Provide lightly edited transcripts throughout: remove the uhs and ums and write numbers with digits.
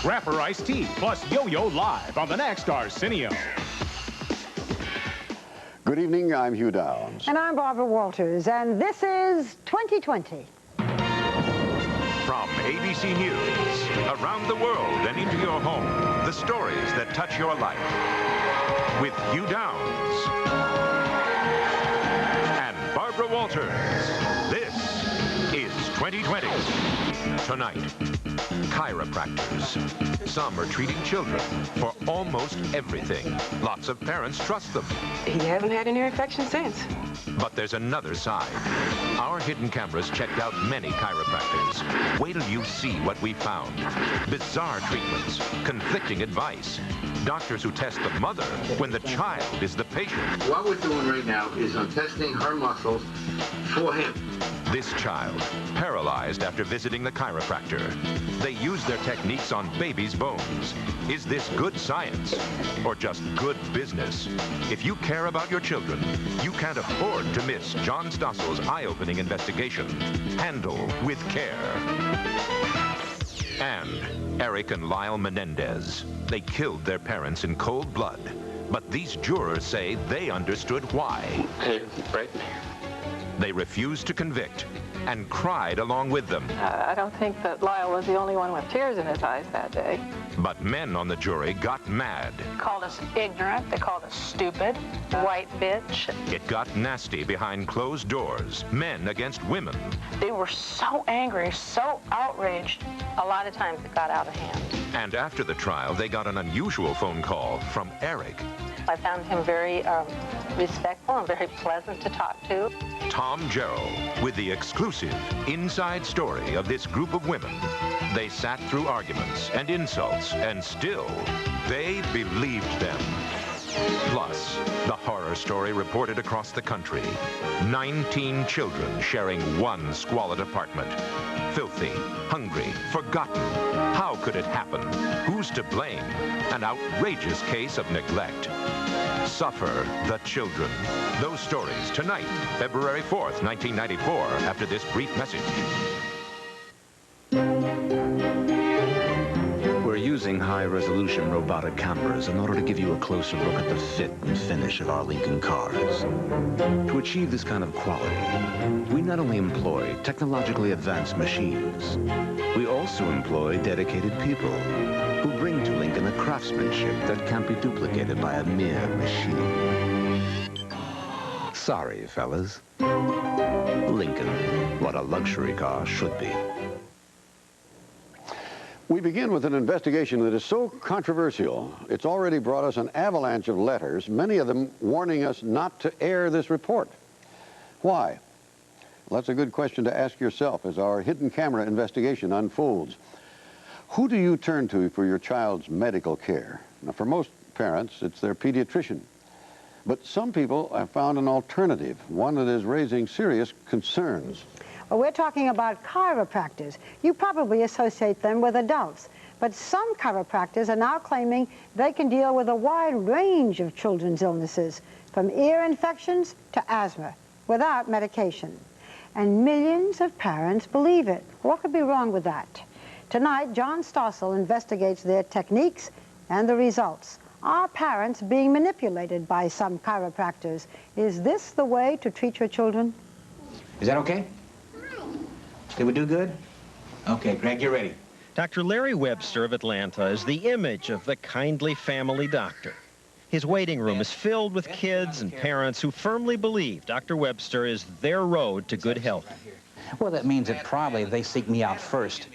Rapper Iced Tea, plus Yo-Yo live on the next Arsenio. Good evening, I'm Hugh Downs. And I'm Barbara Walters, and this is 2020. From ABC News, around the world and into your home, the stories that touch your life. With Hugh Downs and Barbara Walters, this is 2020. Tonight, chiropractors. Some are treating children for almost everything. Lots of parents trust them. He hasn't had an ear infection since. But there's another side. Our hidden cameras checked out many chiropractors. Wait till you see what we found. Bizarre treatments, conflicting advice. Doctors who test the mother when the child is the patient. What we're doing right now is I'm testing her muscles for him. This child, paralyzed after visiting the chiropractor. They use their techniques on baby's bones. Is this good science or just good business? If you care about your children, you can't afford to miss John Stossel's eye-opening investigation. Handle with care. And Eric and Lyle Menendez. They killed their parents in cold blood. But these jurors say they understood why. Hey, right. They refused to convict and cried along with them. I don't think that Lyle was the only one with tears in his eyes that day. But men on the jury got mad. Called us ignorant, they called us stupid, white bitch. It got nasty behind closed doors, men against women. They were so angry, so outraged. A lot of times it got out of hand. And after the trial, they got an unusual phone call from Eric. I found him very respectful and very pleasant to talk to. Tom Jarrell with the exclusive inside story of this group of women. They sat through arguments and insults, and still, they believed them. Plus, the horror story reported across the country. 19 children sharing one squalid apartment. Filthy, hungry, forgotten. How could it happen? Who's to blame? An outrageous case of neglect. Suffer the children. Those stories tonight, February 4th, 1994, after this brief message. We're using high-resolution robotic cameras in order to give you a closer look at the fit and finish of our Lincoln cars. To achieve this kind of quality, we not only employ technologically advanced machines, we also employ dedicated people who bring to Lincoln a craftsmanship that can't be duplicated by a mere machine. Sorry, fellas. Lincoln, what a luxury car should be. We begin with an investigation that is so controversial, it's already brought us an avalanche of letters, many of them warning us not to air this report. Why? Well, that's a good question to ask yourself as our hidden camera investigation unfolds. Who do you turn to for your child's medical care? Now, for most parents, it's their pediatrician. But some people have found an alternative, one that is raising serious concerns. Well, we're talking about chiropractors. You probably associate them with adults, but some chiropractors are now claiming they can deal with a wide range of children's illnesses, from ear infections to asthma, without medication. And millions of parents believe it. What could be wrong with that? Tonight, John Stossel investigates their techniques and the results. Are parents being manipulated by some chiropractors? Is this the way to treat your children? Is that okay? Did we do good? Okay, Greg, you're ready. Dr. Larry Webster of Atlanta is the image of the kindly family doctor. His waiting room is filled with kids and parents who firmly believe Dr. Webster is their road to good health. Well, that means that probably they seek me out first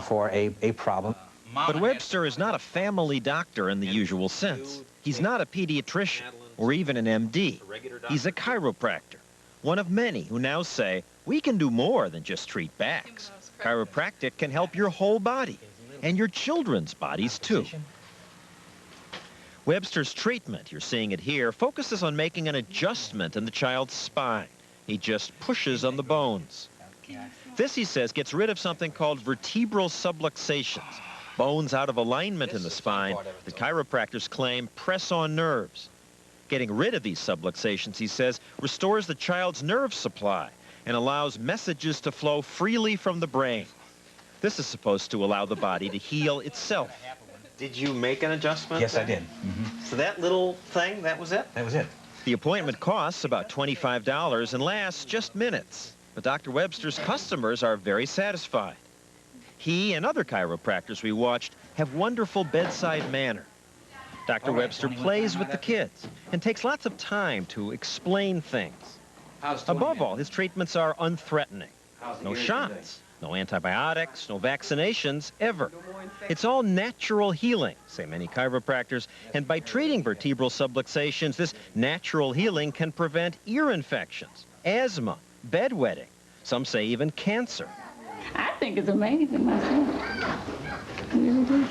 for a problem. But Webster is not a family doctor in the usual sense. He's not a pediatrician or even an MD. He's a chiropractor, one of many who now say, we can do more than just treat backs. Chiropractic can help your whole body, and your children's bodies too. Webster's treatment, you're seeing it here, focuses on making an adjustment in the child's spine. He just pushes on the bones. This, he says, gets rid of something called vertebral subluxations, bones out of alignment in the spine that chiropractors claim press on nerves. Getting rid of these subluxations, he says, restores the child's nerve supply and allows messages to flow freely from the brain. This is supposed to allow the body to heal itself. Did you make an adjustment? Yes, I did. Mm-hmm. So that little thing, that was it? That was it. The appointment costs about $25 and lasts just minutes. But Dr. Webster's customers are very satisfied. He and other chiropractors we watched have wonderful bedside manner. Dr. Webster plays with the kids and takes lots of time to explain things. Above all, his treatments are unthreatening. No shots, no antibiotics, no vaccinations, ever. It's all natural healing, say many chiropractors, and by treating vertebral subluxations, this natural healing can prevent ear infections, asthma, bedwetting, some say even cancer. I think it's amazing myself. I really do.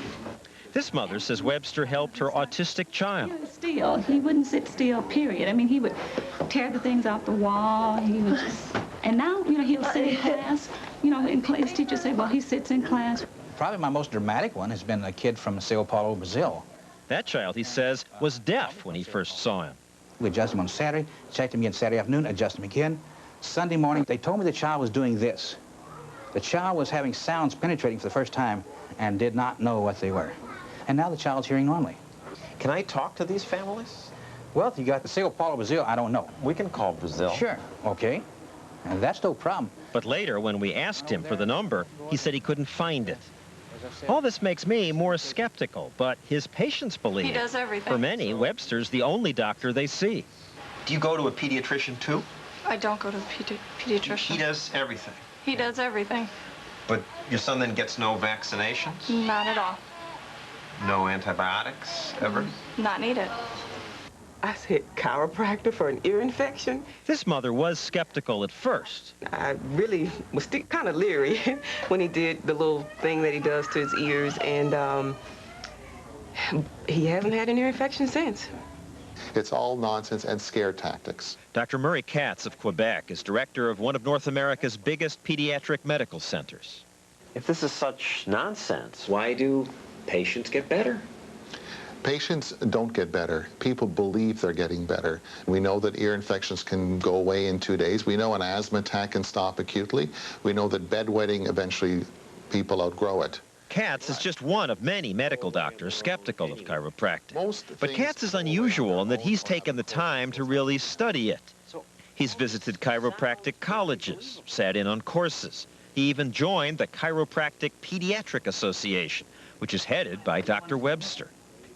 This mother says Webster helped her autistic child. Still, he wouldn't sit still, period. I mean, he would tear the things off the wall. He would just, and now, you know, he'll sit in class. You know, his teachers say, well, he sits in class. Probably my most dramatic one has been a kid from Sao Paulo, Brazil. That child, he says, was deaf when he first saw him. We adjusted him on Saturday, checked him again Saturday afternoon, adjusted him again. Sunday morning, they told me the child was doing this. The child was having sounds penetrating for the first time and did not know what they were. And now the child's hearing normally. Can I talk to these families? Well, if you got the Sao Paulo, Brazil, I don't know. We can call Brazil. Sure, okay. And that's no problem. But later, when we asked him for the number, he said he couldn't find it. All this makes me more skeptical, but his patients believe He does everything. For many, Webster's the only doctor they see. Do you go to a pediatrician too? I don't go to the pediatrician. He does everything. He does everything. But your son then gets no vaccinations? Not at all. No antibiotics, ever? Not needed. I said, chiropractor for an ear infection? This mother was skeptical at first. I really was kind of leery when he did the little thing that he does to his ears, and he hasn't had an ear infection since. It's all nonsense and scare tactics. Dr. Murray Katz of Quebec is director of one of North America's biggest pediatric medical centers. If this is such nonsense, why do patients get better? Patients don't get better. People believe they're getting better. We know that ear infections can go away in 2 days. We know an asthma attack can stop acutely. We know that bedwetting, eventually people outgrow it. Katz is just one of many medical doctors skeptical of chiropractic. But Katz is unusual in that he's taken the time to really study it. He's visited chiropractic colleges, sat in on courses. He even joined the Chiropractic Pediatric Association, which is headed by Dr. Webster.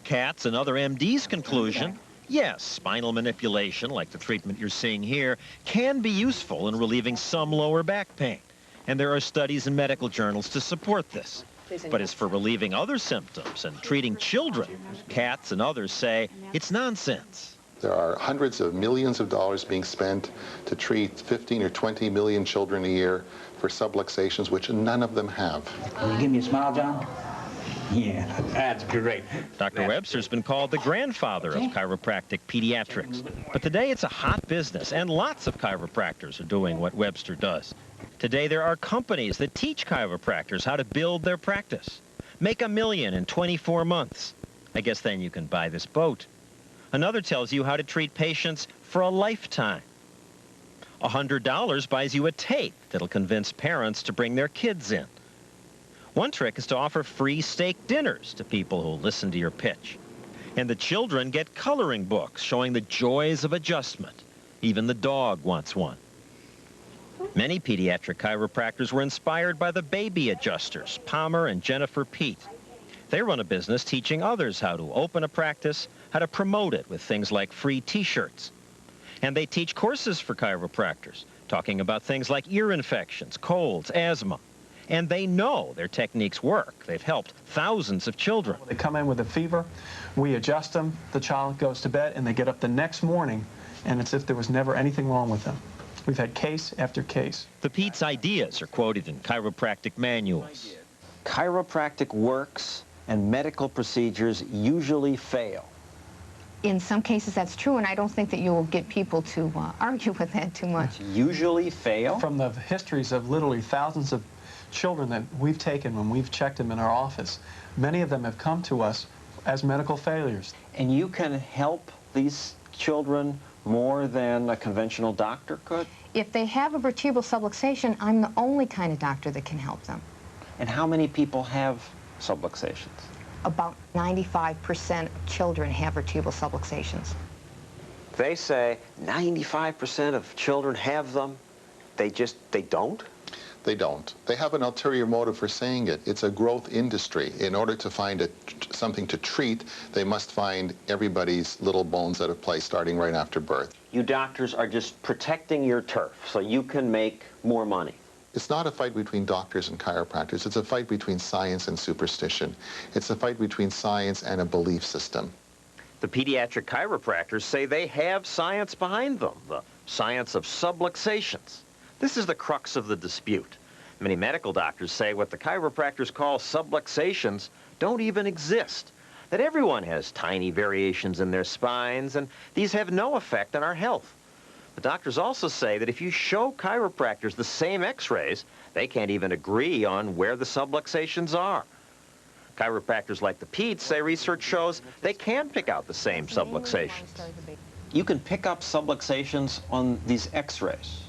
Katz and other MDs' conclusion, yes, spinal manipulation, like the treatment you're seeing here, can be useful in relieving some lower back pain. And there are studies in medical journals to support this. But as for relieving other symptoms and treating children, Katz and others say it's nonsense. There are hundreds of millions of dollars being spent to treat 15 or 20 million children a year for subluxations, which none of them have. Can you give me a smile, John? Yeah, that's great. Dr. Webster's been called the grandfather of chiropractic pediatrics. But today it's a hot business, and lots of chiropractors are doing what Webster does. Today there are companies that teach chiropractors how to build their practice. Make $1 million in 24 months. I guess then you can buy this boat. Another tells you how to treat patients for a lifetime. $100 buys you a tape that'll convince parents to bring their kids in. One trick is to offer free steak dinners to people who listen to your pitch. And the children get coloring books showing the joys of adjustment. Even the dog wants one. Many pediatric chiropractors were inspired by the baby adjusters, Palmer and Jennifer Pete. They run a business teaching others how to open a practice, how to promote it with things like free T-shirts. And they teach courses for chiropractors, talking about things like ear infections, colds, asthma. And they know their techniques work. They've helped thousands of children. They come in with a fever, we adjust them, the child goes to bed, and they get up the next morning, and it's as if there was never anything wrong with them. We've had case after case. The Pete's ideas are quoted in chiropractic manuals. Chiropractic works and medical procedures usually fail. In some cases that's true, and I don't think that you will get people to argue with that too much. Usually fail? From the histories of literally thousands of children that we've taken when we've checked them in our office, many of them have come to us as medical failures. And you can help these children more than a conventional doctor could? If they have a vertebral subluxation, I'm the only kind of doctor that can help them. And how many people have subluxations? About 95% of children have vertebral subluxations. They say 95% of children have them. They don't? They don't. They have an ulterior motive for saying it. It's a growth industry. In order to find something to treat, they must find everybody's little bones out of place starting right after birth. You doctors are just protecting your turf so you can make more money. It's not a fight between doctors and chiropractors. It's a fight between science and superstition. It's a fight between science and a belief system. The pediatric chiropractors say they have science behind them, the science of subluxations. This is the crux of the dispute. Many medical doctors say what the chiropractors call subluxations don't even exist, that everyone has tiny variations in their spines, and these have no effect on our health. The doctors also say that if you show chiropractors the same x-rays, they can't even agree on where the subluxations are. Chiropractors like the Petes say research shows they can pick out the same subluxations. You can pick up subluxations on these x-rays?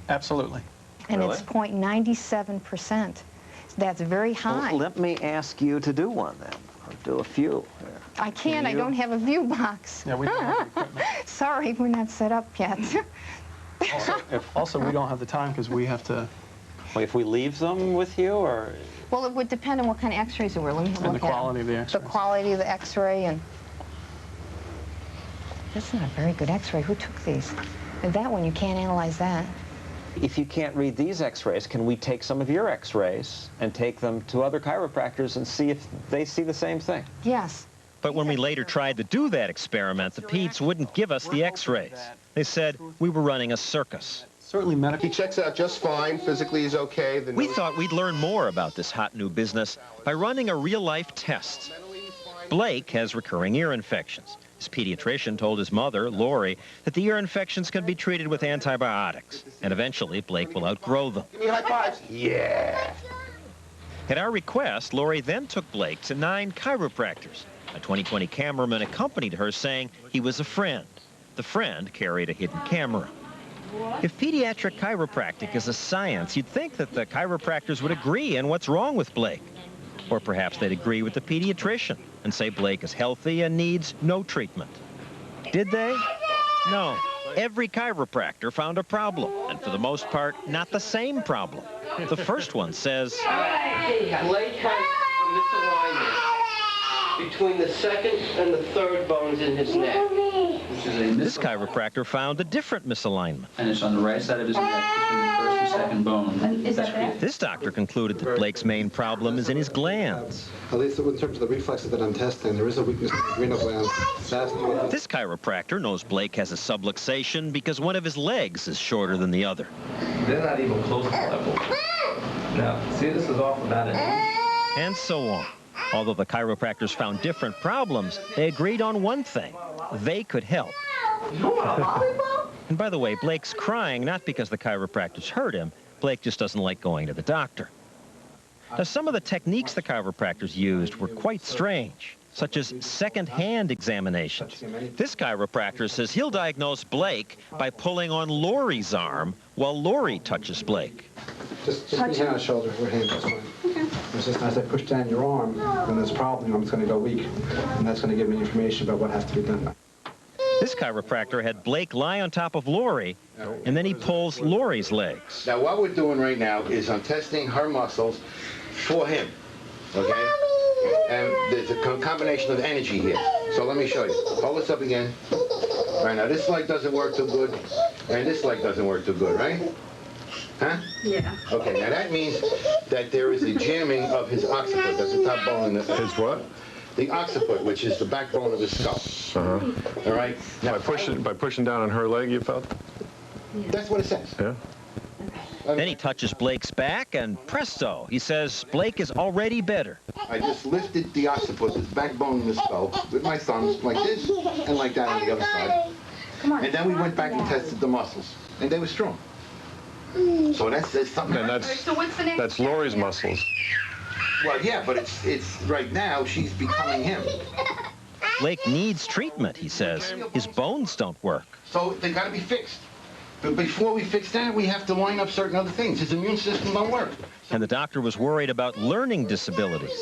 Absolutely. And Really? it's 0.97%. That's very high. Well, let me ask you to do one then, or do a few. I can't. I don't have a view box. Yeah, we don't have the equipment. Sorry, we're not set up yet. Also, we don't have the time because we have to... Well, if we leave them with you, or... Well, it would depend on what kind of x-rays it were. Let me have a And look the at quality of the x-rays. the quality of the x-ray. And that's not a very good x-ray. Who took these? And that one, you can't analyze that. If you can't read these x-rays, can we take some of your x-rays and take them to other chiropractors and see if they see the same thing? Yes. But when we later tried to do that experiment, the Petes wouldn't give us the x-rays. They said we were running a circus. Certainly medical. He checks out just fine. Physically, he's okay. We thought we'd learn more about this hot new business by running a real-life test. Blake has recurring ear infections. His pediatrician told his mother, Lori, that the ear infections can be treated with antibiotics, and eventually Blake will outgrow them. Give me high fives. Yeah. At our request, Lori then took Blake to 9 chiropractors. A 20/20 cameraman accompanied her, saying he was a friend. The friend carried a hidden camera. If pediatric chiropractic is a science, you'd think that the chiropractors would agree on what's wrong with Blake. Or perhaps they'd agree with the pediatrician and say Blake is healthy and needs no treatment. Did they? No. Every chiropractor found a problem, and for the most part, not the same problem. The first one says, Blake has a misalignment between the second and the third bones in his neck. This chiropractor found a different misalignment. And it's on the right side of his neck between the first and second bone. This doctor concluded that Blake's main problem is in his glands. At least in terms of the reflexes that I'm testing, there is a weakness in the adrenal glands. This chiropractor knows Blake has a subluxation because one of his legs is shorter than the other. They're not even close to level. Now, see, this is off about it. And so on. Although the chiropractors found different problems, they agreed on one thing. They could help. And by the way, Blake's crying not because the chiropractors hurt him. Blake just doesn't like going to the doctor. Now, some of the techniques the chiropractors used were quite strange, such as second-hand examinations. This chiropractor says he'll diagnose Blake by pulling on Lori's arm while Lori touches Blake. Just put your hand on the shoulder, your hand, that's fine. It's just as I push down your arm, when there's a problem, it's going to go weak. And that's going to give me information about what has to be done. This chiropractor had Blake lie on top of Lori, and then he pulls Lori's legs. Now, what we're doing right now is I'm testing her muscles for him, okay? And there's a combination of energy here. So let me show you. Hold this up again. All right, now this leg doesn't work too good, and this leg doesn't work too good, right? Huh? Yeah. Okay, now that means that there is a jamming of his occiput. That's the top bone in the... His what? The occiput, which is the backbone of his skull. All right? Now, By pushing down on her leg, you felt? That's what it says. Yeah. Then he touches Blake's back, and presto, he says Blake is already better. I just lifted the occiput, this backbone in the skull, with my thumbs, like this, and like that on the other side. And then we went back and tested the muscles, and they were strong. So that's something. And that's Lori's muscles. Well, yeah, but it's right now she's becoming him. Blake needs treatment, he says. His bones don't work. So they got to be fixed. But before we fix that, we have to line up certain other things. His immune system don't work. And the doctor was worried about learning disabilities.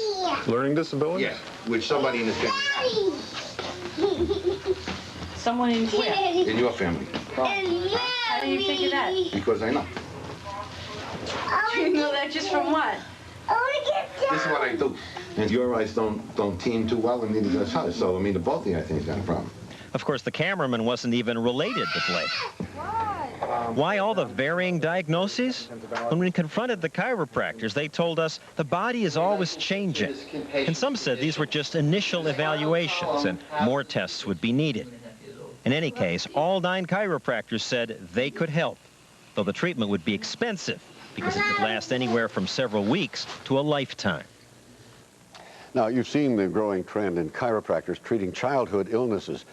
Learning disabilities? Yeah, which somebody in this family has. Someone in where? In your family. How do you think of that? Because I know. You know that just from what? This is what I do. And your eyes don't team too well, and neither does hers. So, I mean, the both of you, I think, has got a problem. Of course, the cameraman wasn't even related to Blake. Why all the varying diagnoses? When we confronted the chiropractors, they told us the body is always changing. And some said these were just initial evaluations and more tests would be needed. In any case, all 9 chiropractors said they could help, though the treatment would be expensive because it could last anywhere from several weeks to a lifetime. Now, you've seen the growing trend in chiropractors treating childhood illnesses,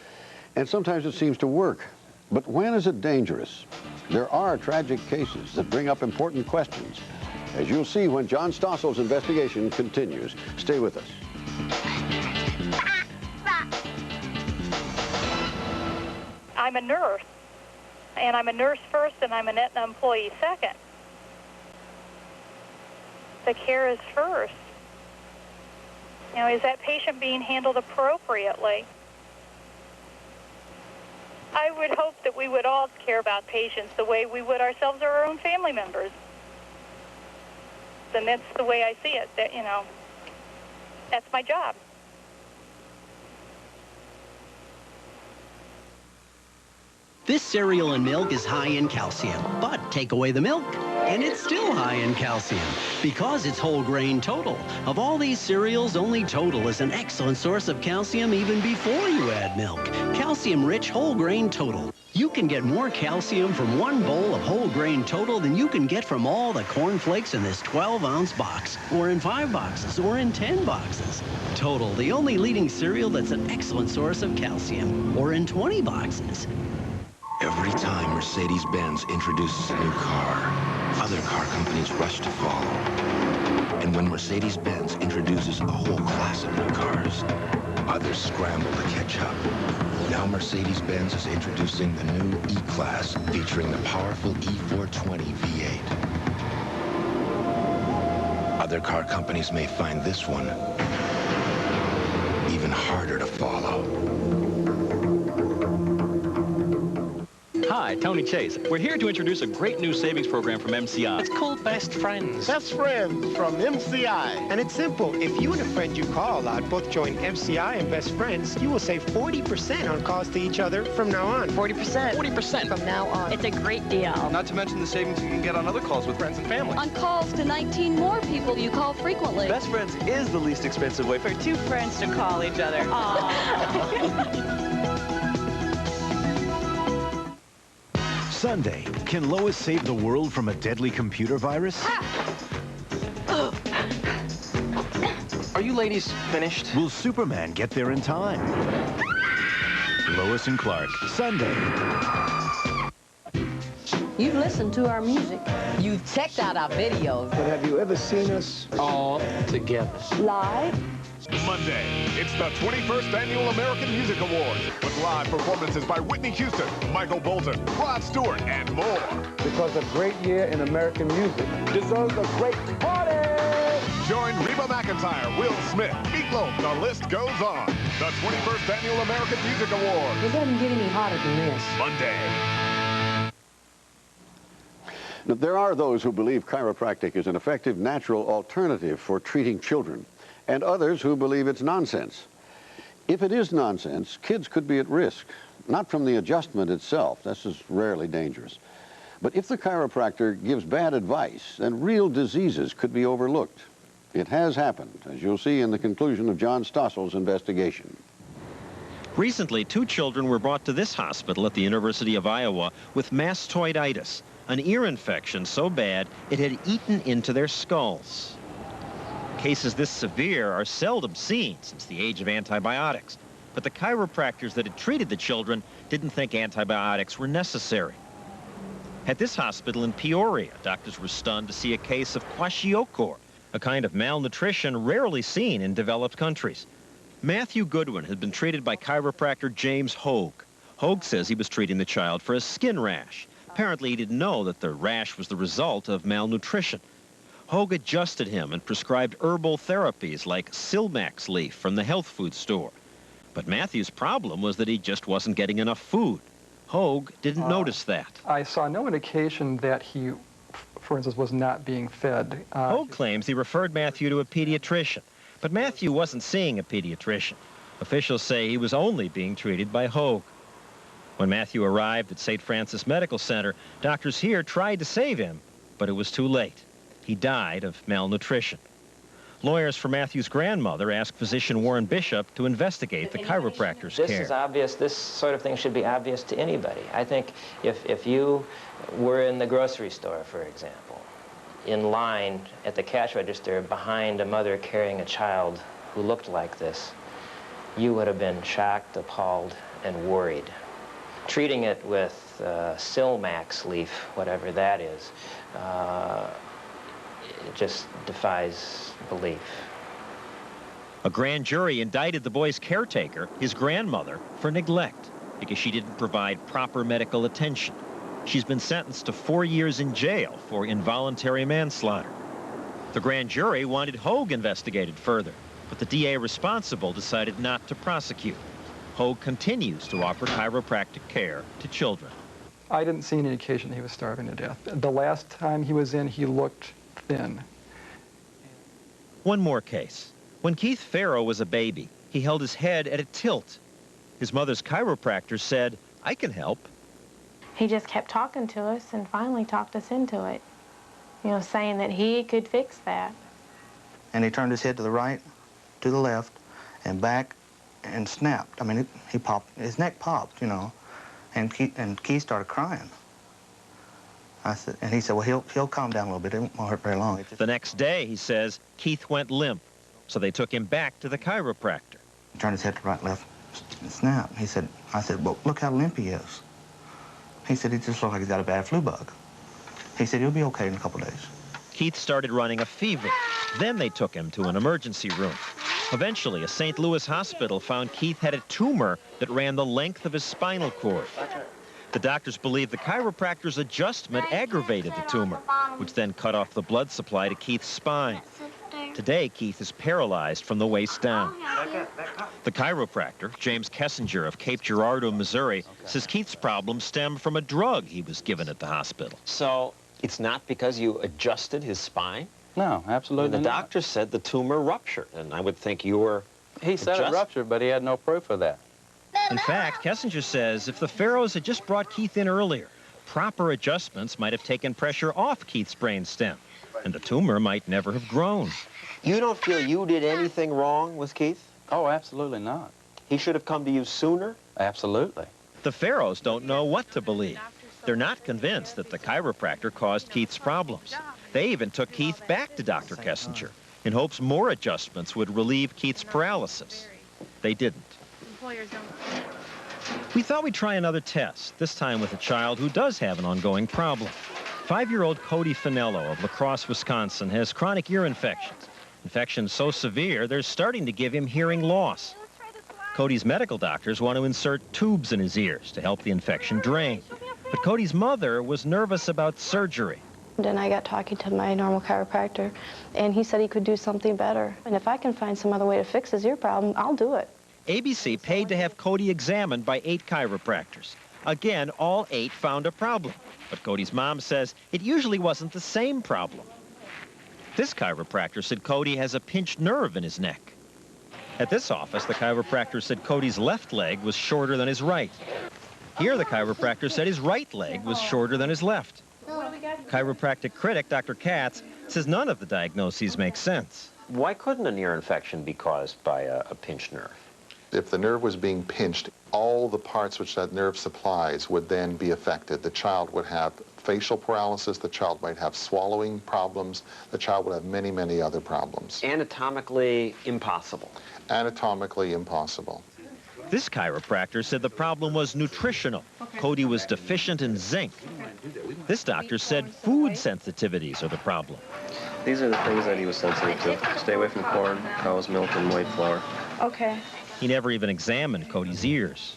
and sometimes it seems to work. But when is it dangerous? There are tragic cases that bring up important questions, as you'll see when John Stossel's investigation continues. Stay with us. I'm a nurse, and I'm a nurse first, and I'm an Aetna employee second. The care is first. You know, is that patient being handled appropriately? I would hope that we would all care about patients the way we would ourselves or our own family members. And that's the way I see it, that, you know, that's my job. This cereal and milk is high in calcium, but take away the milk, and it's still high in calcium because it's whole grain Total. Of all these cereals, only Total is an excellent source of calcium even before you add milk. Calcium-rich whole grain Total. You can get more calcium from one bowl of whole grain Total than you can get from all the corn flakes in this 12-ounce box, or in 5 boxes, or in 10 boxes. Total, the only leading cereal that's an excellent source of calcium, or in 20 boxes. Every time Mercedes-Benz introduces a new car, other car companies rush to follow. And when Mercedes-Benz introduces a whole class of new cars, others scramble to catch up. Now Mercedes-Benz is introducing the new E-Class, featuring the powerful E420 V8. Other car companies may find this one even harder to follow. Hi, Tony Chase. We're here to introduce a great new savings program from MCI. It's called Best Friends. Best Friends from MCI. And it's simple. If you and a friend you call a lot both join MCI and Best Friends, you will save 40% on calls to each other from now on. 40%. 40% from now on. It's a great deal. Not to mention the savings you can get on other calls with friends and family. On calls to 19 more people you call frequently. Best Friends is the least expensive way for 2 friends to call each other. Sunday, can Lois save the world from a deadly computer virus? Are you ladies finished? Will Superman get there in time? Lois and Clark, Sunday. You've listened to our music. You've checked out our videos. But have you ever seen us all together? Live? Monday, it's the 21st Annual American Music Awards with live performances by Whitney Houston, Michael Bolton, Rod Stewart, and more. Because a great year in American music deserves a great party! Join Reba McEntire, Will Smith, Meatloaf, the list goes on. The 21st Annual American Music Awards. It doesn't get any hotter than this. Monday. Now, there are those who believe chiropractic is an effective natural alternative for treating children, and others who believe it's nonsense. If it is nonsense, kids could be at risk, not from the adjustment itself. This is rarely dangerous. But if the chiropractor gives bad advice, then real diseases could be overlooked. It has happened, as you'll see in the conclusion of John Stossel's investigation. Recently, 2 children were brought to this hospital at the University of Iowa with mastoiditis, an ear infection so bad it had eaten into their skulls. Cases this severe are seldom seen since the age of antibiotics, but the chiropractors that had treated the children didn't think antibiotics were necessary. At this hospital in Peoria, doctors were stunned to see a case of kwashiorkor, a kind of malnutrition rarely seen in developed countries. Matthew Goodwin had been treated by chiropractor James Hogue. Hogue says he was treating the child for a skin rash. Apparently, he didn't know that the rash was the result of malnutrition. Hoag adjusted him and prescribed herbal therapies like Silmax leaf from the health food store. But Matthew's problem was that he just wasn't getting enough food. Hoag didn't notice that. I saw no indication that he, for instance, was not being fed. Hoag claims he referred Matthew to a pediatrician, but Matthew wasn't seeing a pediatrician. Officials say he was only being treated by Hoag. When Matthew arrived at St. Francis Medical Center, doctors here tried to save him, but it was too late. He died of malnutrition. Lawyers for Matthew's grandmother asked physician Warren Bishop to investigate the chiropractor's care. This is obvious. This sort of thing should be obvious to anybody. I think if you were in the grocery store, for example, in line at the cash register behind a mother carrying a child who looked like this, you would have been shocked, appalled, and worried. Treating it with Silmax leaf, whatever that is, it just defies belief. A grand jury indicted the boy's caretaker, his grandmother, for neglect because she didn't provide proper medical attention. She's been sentenced to 4 years in jail for involuntary manslaughter. The grand jury wanted Hoag investigated further, but the DA responsible decided not to prosecute. Hoag continues to offer chiropractic care to children. I didn't see any indication he was starving to death. The last time he was in, he looked thin. One more case. When Keith Farrow was a baby, he held his head at a tilt. His mother's chiropractor said, "I can help." He just kept talking to us and finally talked us into it, you know, saying that he could fix that. And he turned his head to the right, to the left, and back, and snapped. I mean, he popped, his neck popped, you know, and Keith started crying. I said, and he said, well, he'll calm down a little bit. It won't hurt very long. The next day, he says, Keith went limp, so they took him back to the chiropractor. He turned his head to right, left, and snapped. He said, I said, well, look how limp he is. He said, he just looks like he's got a bad flu bug. He said, he'll be okay in a couple days. Keith started running a fever. Then they took him to an emergency room. Eventually, a St. Louis hospital found Keith had a tumor that ran the length of his spinal cord. The doctors believe the chiropractor's adjustment aggravated the tumor, which then cut off the blood supply to Keith's spine. Today, Keith is paralyzed from the waist down. The chiropractor, James Kessinger of Cape Girardeau, Missouri, says Keith's problem stemmed from a drug he was given at the hospital. So it's not because you adjusted his spine? No, absolutely The doctor said the tumor ruptured, and I would think you were... He said it ruptured, but he had no proof of that. In fact, Kessinger says if the Farrows had just brought Keith in earlier, proper adjustments might have taken pressure off Keith's brain stem, and the tumor might never have grown. You don't feel you did anything wrong with Keith? Oh, absolutely not. He should have come to you sooner? Absolutely. The Farrows don't know what to believe. They're not convinced that the chiropractor caused Keith's problems. They even took Keith back to Dr. Kessinger in hopes more adjustments would relieve Keith's paralysis. They didn't. We thought we'd try another test, this time with a child who does have an ongoing problem. 5-year-old Cody Finello of La Crosse, Wisconsin, has chronic ear infections. Infections so severe, they're starting to give him hearing loss. Cody's medical doctors want to insert tubes in his ears to help the infection drain. But Cody's mother was nervous about surgery. Then I got talking to my normal chiropractor, and he said he could do something better. And if I can find some other way to fix his ear problem, I'll do it. ABC paid to have Cody examined by 8 chiropractors. Again, all 8 found a problem. But Cody's mom says it usually wasn't the same problem. This chiropractor said Cody has a pinched nerve in his neck. At this office, the chiropractor said Cody's left leg was shorter than his right. Here, the chiropractor said his right leg was shorter than his left. Chiropractic critic Dr. Katz says none of the diagnoses make sense. Why couldn't an ear infection be caused by a pinched nerve? If the nerve was being pinched, all the parts which that nerve supplies would then be affected. The child would have facial paralysis, the child might have swallowing problems, the child would have many, many other problems. Anatomically impossible. Anatomically impossible. This chiropractor said the problem was nutritional. Cody was deficient in zinc. This doctor said food sensitivities are the problem. These are the things that he was sensitive to. Stay away from corn, cow's milk, and white flour. Okay. He never even examined Cody's ears.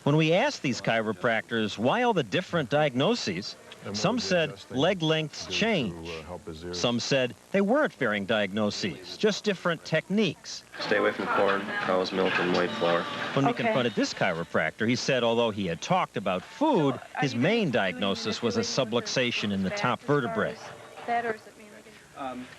When we asked these chiropractors why all the different diagnoses, some said leg lengths change. Some said they weren't varying diagnoses, just different techniques. Stay away from corn, cow's milk, and white flour. When we confronted this chiropractor, he said although he had talked about food, his main diagnosis was a subluxation in the top vertebrae.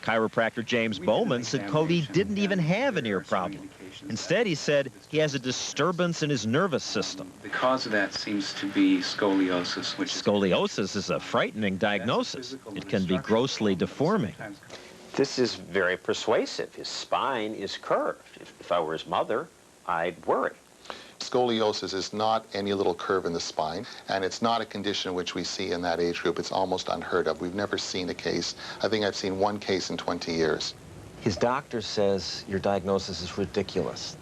Chiropractor James Bowman said Cody didn't even have an ear problem. Instead, he said he has a disturbance in his nervous system. The cause of that seems to be scoliosis, which Scoliosis is a frightening diagnosis. It can be grossly deforming. This is very persuasive. His spine is curved. If I were his mother, I'd worry. Scoliosis is not any little curve in the spine, and it's not a condition which we see in that age group. It's almost unheard of. We've never seen a case. I think I've seen one case in 20 years. His doctor says your diagnosis is ridiculous.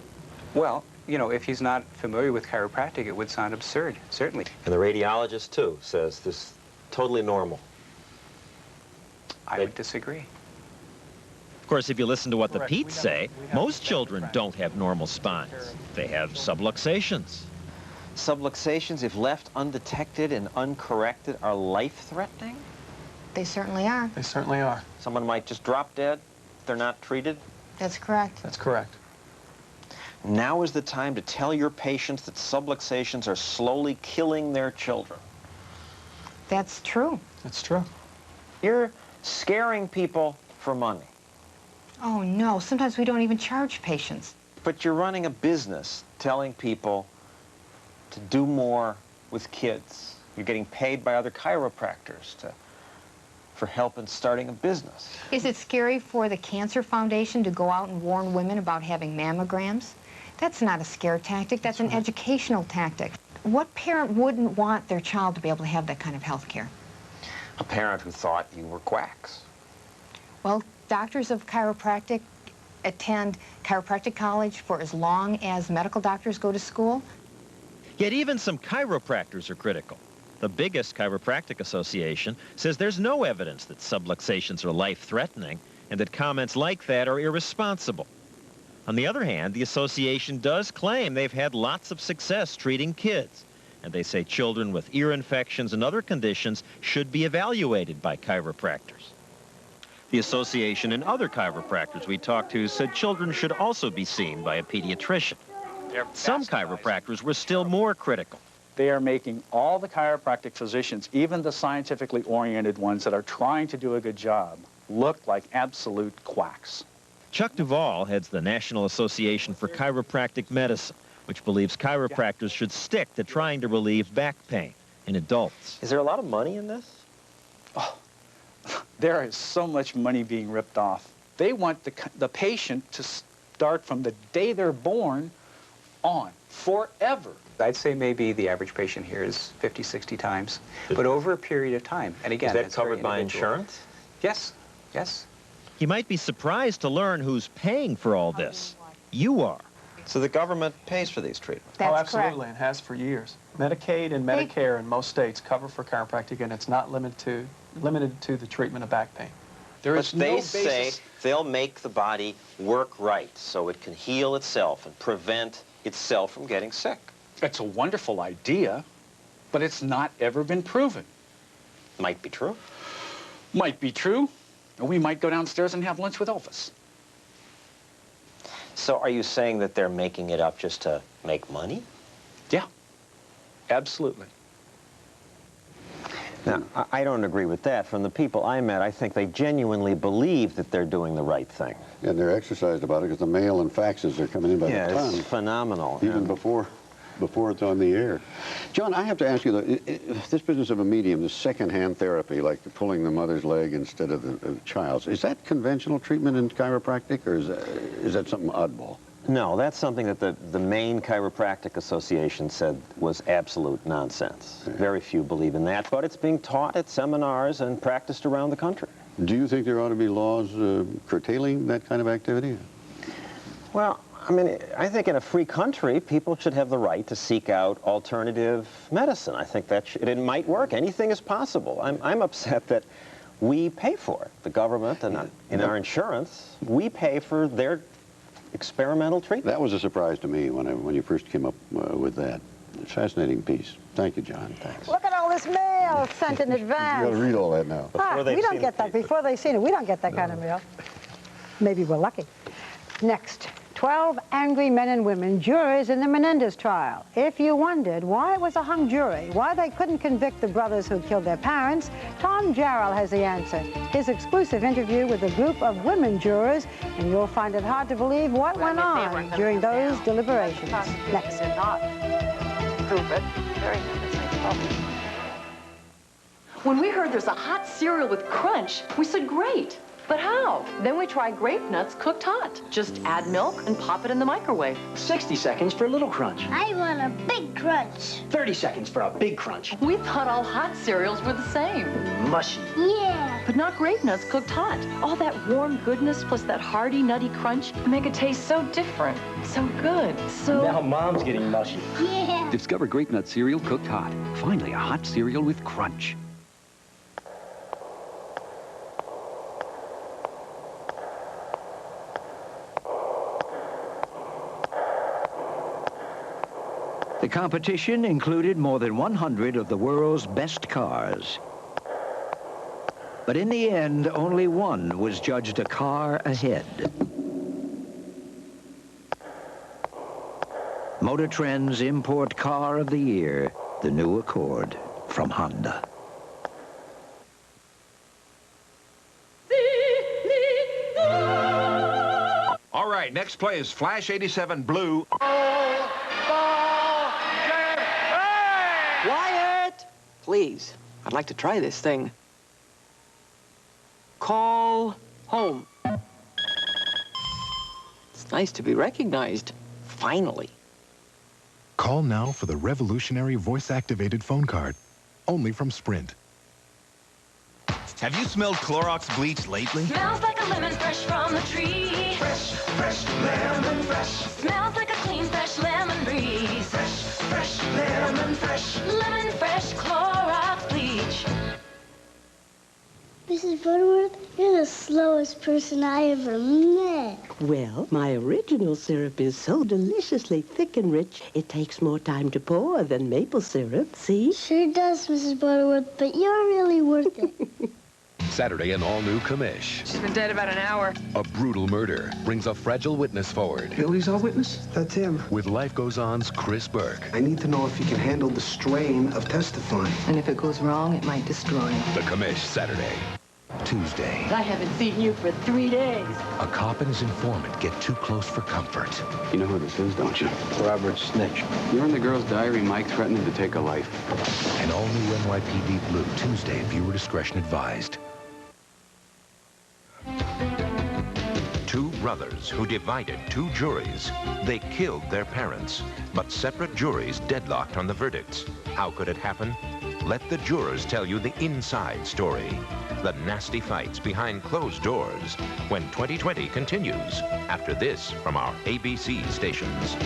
Well, you know, if he's not familiar with chiropractic, it would sound absurd, certainly. And the radiologist, too, says this is totally normal. I would disagree. Of course, if you listen to what the Petes say, most children don't have normal spines. They have subluxations. Subluxations, if left undetected and uncorrected, are life-threatening? They certainly are. They certainly are. Someone might just drop dead if they're not treated? That's correct. That's correct. Now is the time to tell your patients that subluxations are slowly killing their children. That's true. That's true. You're scaring people for money. Oh, no. Sometimes we don't even charge patients. But you're running a business telling people to do more with kids. You're getting paid by other chiropractors for help in starting a business. Is it scary for the Cancer Foundation to go out and warn women about having mammograms? That's not a scare tactic. That's an educational tactic. What parent wouldn't want their child to be able to have that kind of health care? A parent who thought you were quacks. Well, doctors of chiropractic attend chiropractic college for as long as medical doctors go to school. Yet even some chiropractors are critical. The biggest chiropractic association says there's no evidence that subluxations are life-threatening and that comments like that are irresponsible. On the other hand, the association does claim they've had lots of success treating kids, and they say children with ear infections and other conditions should be evaluated by chiropractors. The association and other chiropractors we talked to said children should also be seen by a pediatrician. Some chiropractors were still more critical. They are making all the chiropractic physicians, even the scientifically oriented ones that are trying to do a good job, look like absolute quacks. Chuck Duvall heads the National Association for Chiropractic Medicine, which believes chiropractors should stick to trying to relieve back pain in adults. Is there a lot of money in this? Oh, there is so much money being ripped off. They want the patient to start from the day they're born on, forever. I'd say maybe the average patient here is 50, 60 times, but over a period of time. And again, is that covered by insurance? Yes, yes. You might be surprised to learn who's paying for all this. You are. So the government pays for these treatments? Oh, absolutely, and has for years. Medicaid and Medicare in most states cover for chiropractic, and it's not limited to the treatment of back pain. But they say they'll make the body work right so it can heal itself and prevent itself from getting sick. It's a wonderful idea, but it's not ever been proven. Might be true. Might be true. Or we might go downstairs and have lunch with Elvis. So are you saying that they're making it up just to make money? Yeah, absolutely. Now, I don't agree with that. From the people I met, I think they genuinely believe that they're doing the right thing. And they're exercised about it because the mail and faxes are coming in by the ton. It's phenomenal. Even before it's on the air. John, I have to ask you, though, this business of a medium, this second-hand therapy, like pulling the mother's leg instead of the child's, is that conventional treatment in chiropractic, or is that something oddball? No, that's something that the main chiropractic association said was absolute nonsense. Very few believe in that, but it's being taught at seminars and practiced around the country. Do you think there ought to be laws curtailing that kind of activity? Well, I mean, I think in a free country, people should have the right to seek out alternative medicine. I think that it might work. Anything is possible. I'm upset that we pay for it. The government and in our insurance, we pay for their experimental treatment. That was a surprise to me when you first came up with that. Fascinating piece. Thank you, John. Thanks. Look at all this mail sent in advance. You got to read all that now. We don't get that before they've seen it. We don't get that kind of mail. Maybe we're lucky. Next, 12 angry men and women, jurors in the Menendez trial. If you wondered why it was a hung jury, why they couldn't convict the brothers who killed their parents, Tom Jarrell has the answer. His exclusive interview with a group of women jurors, and you'll find it hard to believe what went on during those deliberations. Next. Did not prove it. Very When we heard there's a hot cereal with crunch, we said, great. But how? Then we tried grape nuts cooked hot. Just add milk and pop it in the microwave. 60 seconds for a little crunch. I want a big crunch. 30 seconds for a big crunch. We thought all hot cereals were the same. Mushy. Yeah. But not grape nuts cooked hot. All that warm goodness plus that hearty, nutty crunch make it taste so different, so good, so... Now Mom's getting mushy. Yeah. Discover Grape Nut cereal cooked hot. Finally, a hot cereal with crunch. The competition included more than 100 of the world's best cars. But in the end, only one was judged a car ahead. Motor Trend's Import Car of the Year, the new Accord from Honda. All right, next play is Flash 87 Blue. Wyatt! Please, I'd like to try this thing. Call home. It's nice to be recognized, finally. Call now for the revolutionary voice-activated phone card, only from Sprint. Have you smelled Clorox bleach lately? Smells like a lemon fresh from the tree. Fresh, fresh, lemon fresh. Smells like a clean, fresh lemon breeze. Fresh, fresh, lemon fresh. Lemon fresh Clorox bleach. Mrs. Butterworth, you're the slowest person I ever met. Well, my original syrup is so deliciously thick and rich, it takes more time to pour than maple syrup, see? Sure does, Mrs. Butterworth, but you're really worth it. Saturday, an all-new Commish. She's been dead about an hour. A brutal murder brings a fragile witness forward. Billy's our witness? That's him. With Life Goes On's Chris Burke. I need to know if he can handle the strain of testifying. And if it goes wrong, it might destroy him. The Commish, Saturday. Tuesday. I haven't seen you for 3 days. A cop and his informant get too close for comfort. You know who this is, don't you? Robert Snitch. You're in the girl's diary, Mike, threatening to take a life. An all-new NYPD Blue, Tuesday, viewer discretion advised. Two brothers who divided two juries. They killed their parents, but separate juries deadlocked on the verdicts. How could it happen? Let the jurors tell you the inside story. The nasty fights behind closed doors when 2020 continues after this from our ABC stations.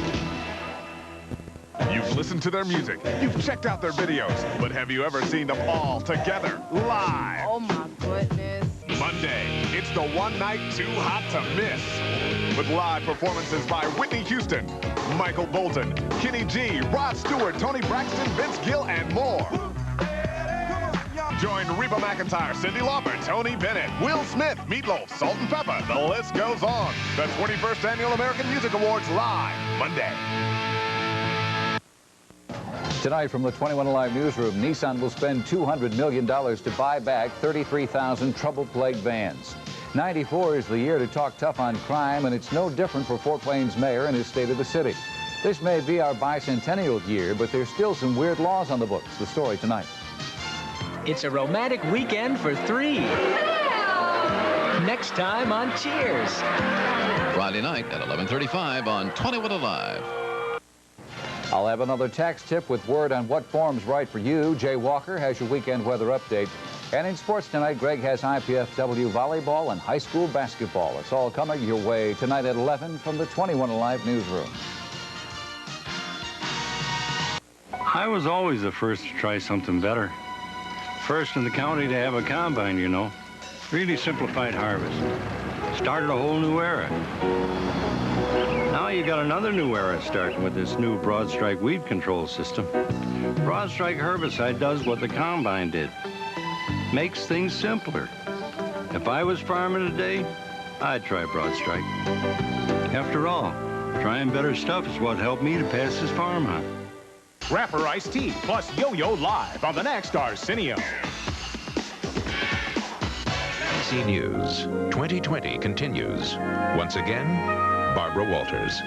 You've listened to their music, you've checked out their videos, but have you ever seen them all together, live? Oh my goodness. Monday, it's the one night too hot to miss. With live performances by Whitney Houston, Michael Bolton, Kenny G, Rod Stewart, Tony Braxton, Vince Gill, and more. Join Reba McEntire, Cyndi Lauper, Tony Bennett, Will Smith, Meatloaf, Salt and Pepper. The list goes on. The 21st Annual American Music Awards live Monday. Tonight from the 21 Alive newsroom, Nissan will spend $200 million to buy back 33,000 trouble-plagued vans. 94 is the year to talk tough on crime, and it's no different for Fort Plains mayor and his State of the City. This may be our bicentennial year, but there's still some weird laws on the books. The story tonight. It's a romantic weekend for three. Next time on Cheers. Friday night at 11:35 on 21 Alive. I'll have another tax tip with word on what form's right for you. Jay Walker has your weekend weather update. And in sports tonight, Greg has IPFW volleyball and high school basketball. It's all coming your way tonight at 11 from the 21 Alive newsroom. I was always the first to try something better. First in the county to have a combine, you know. Really simplified harvest. Started a whole new era. Now you got another new era starting with this new Broad Strike weed control system. Broad Strike herbicide does what the Combine did. Makes things simpler. If I was farming today, I'd try Broad Strike. After all, trying better stuff is what helped me to pass this farm hunt. Rapper Ice-T plus Yo-Yo live on the next Arsenio. NBC News 2020 continues. Once again, Barbara Walters.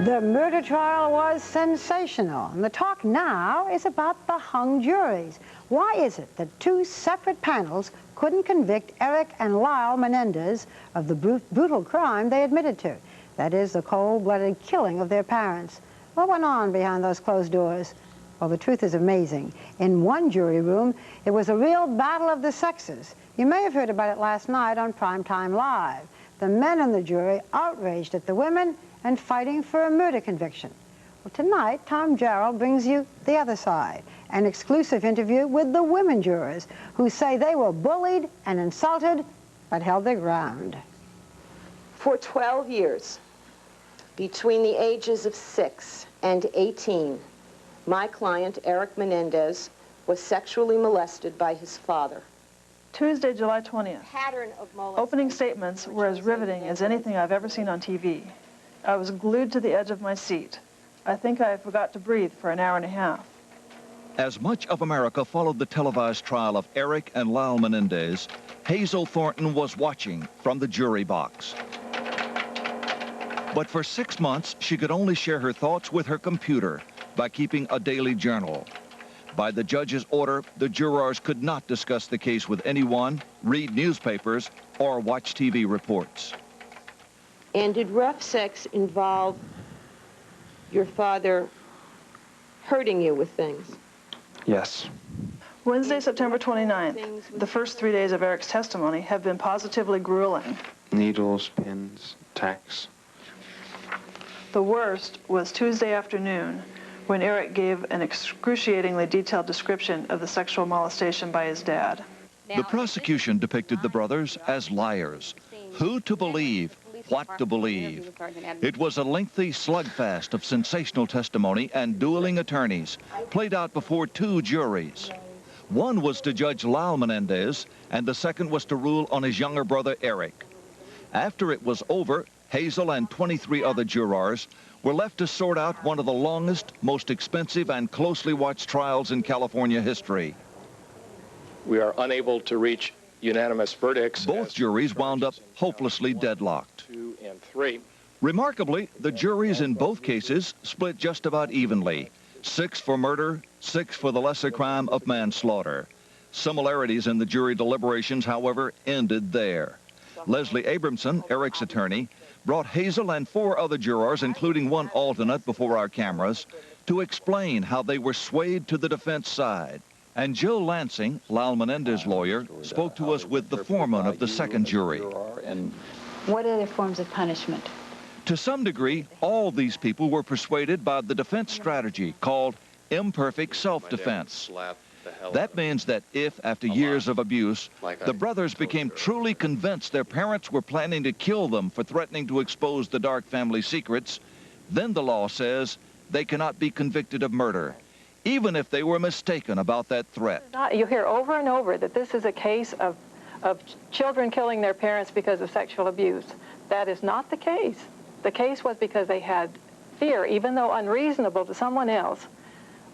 The murder trial was sensational, and the talk now is about the hung juries. Why is it that two separate panels couldn't convict Eric and Lyle Menendez of the brutal crime they admitted to? That is, the cold-blooded killing of their parents. What went on behind those closed doors? Well, the truth is amazing. In one jury room, it was a real battle of the sexes. You may have heard about it last night on Primetime Live. The men in the jury outraged at the women and fighting for a murder conviction. Well, tonight, Tom Jarrell brings you the other side, an exclusive interview with the women jurors who say they were bullied and insulted, but held their ground. For 12 years, between the ages of 6 and 18, my client, Eric Menendez, was sexually molested by his father. Tuesday, July 20th. Pattern of Opening statements were as riveting as anything I've ever seen on TV. I was glued to the edge of my seat. I think I forgot to breathe for an hour and a half. As much of America followed the televised trial of Eric and Lyle Menendez, Hazel Thornton was watching from the jury box. But for 6 months, she could only share her thoughts with her computer by keeping a daily journal. By the judge's order, the jurors could not discuss the case with anyone, read newspapers, or watch TV reports. And did rough sex involve your father hurting you with things? Yes. Wednesday, September 29th. The first 3 days of Eric's testimony have been positively grueling. Needles, pins, tacks. The worst was Tuesday afternoon, when Eric gave an excruciatingly detailed description of the sexual molestation by his dad. The prosecution depicted the brothers as liars. Who to believe? What to believe? It was a lengthy slugfest of sensational testimony and dueling attorneys, played out before 2 juries. One was to judge Lyle Menendez, and the second was to rule on his younger brother, Eric. After it was over, Hazel and 23 other jurors were left to sort out one of the longest, most expensive, and closely watched trials in California history. We are unable to reach unanimous verdicts. Both juries wound up hopelessly deadlocked. 2 and 3. Remarkably, the juries in both cases split just about evenly. 6 for murder, 6 for the lesser crime of manslaughter. Similarities in the jury deliberations, however, ended there. Leslie Abramson, Eric's attorney, brought Hazel and 4 other jurors, including one alternate before our cameras, to explain how they were swayed to the defense side. And Jill Lansing, Lyle Menendez's lawyer, spoke to us with the foreman of the second jury. What are their forms of punishment? To some degree, all these people were persuaded by the defense strategy called imperfect self-defense. That means that if, after years of abuse, the brothers became truly convinced their parents were planning to kill them for threatening to expose the dark family secrets, then the law says they cannot be convicted of murder, even if they were mistaken about that threat. You hear over and over that this is a case of children killing their parents because of sexual abuse. That is not the case. The case was because they had fear, even though unreasonable to someone else,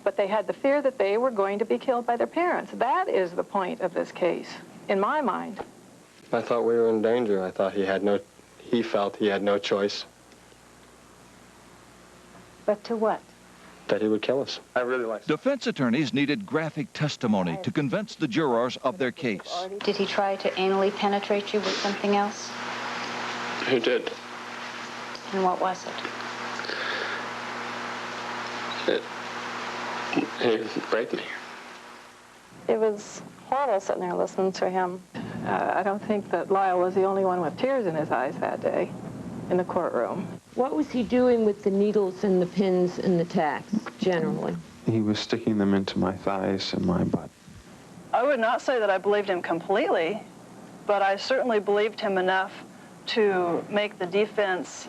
but they had the fear that they were going to be killed by their parents. That is the point of this case, in my mind. I thought we were in danger. I thought he felt he had no choice. But to what? That he would kill us. I really like. Defense attorneys needed graphic testimony to convince the jurors of their case. Did he try to anally penetrate you with something else? He did. And what was it? He raped me. It was horrible sitting there listening to him. I don't think that Lyle was the only one with tears in his eyes that day in the courtroom. What was he doing with the needles and the pins and the tacks, generally? He was sticking them into my thighs and my butt. I would not say that I believed him completely, but I certainly believed him enough to make the defense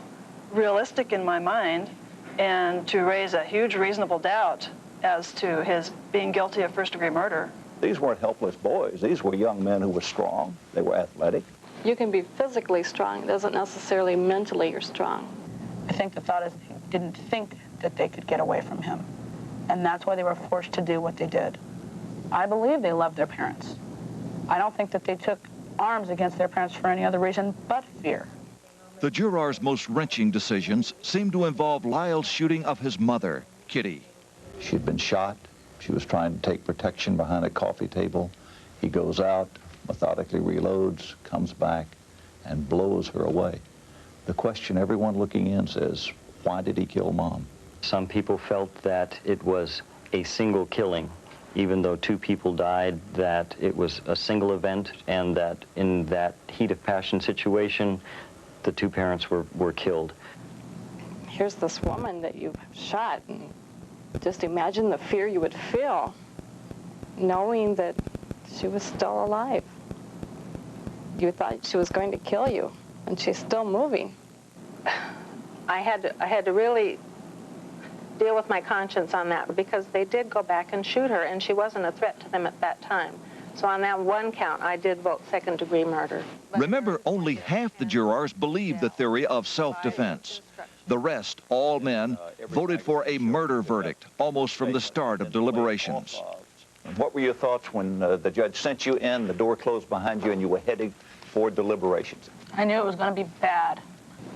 realistic in my mind and to raise a huge reasonable doubt as to his being guilty of first-degree murder. These weren't helpless boys. These were young men who were strong. They were athletic. You can be physically strong. It doesn't necessarily mentally you're strong. I think the thought is they didn't think that they could get away from him. And that's why they were forced to do what they did. I believe they loved their parents. I don't think that they took arms against their parents for any other reason but fear. The jurors' most wrenching decisions seemed to involve Lyle's shooting of his mother, Kitty. She'd been shot. She was trying to take protection behind a coffee table. He goes out, methodically reloads, comes back, and blows her away. The question everyone looking in says, why did he kill Mom? Some people felt that it was a single killing, even though 2 people died, that it was a single event, and that in that heat of passion situation, the 2 parents were killed. Here's this woman that you've shot, and just imagine the fear you would feel knowing that she was still alive. You thought she was going to kill you, and she's still moving. I had to really deal with my conscience on that, because they did go back and shoot her, and she wasn't a threat to them at that time. So on that one count, I did vote second-degree murder. Remember, only half the jurors believed the theory of self-defense. The rest, all men, voted for a murder verdict almost from the start of deliberations. What were your thoughts when the judge sent you in, the door closed behind you, and you were heading for deliberations? I knew it was going to be bad.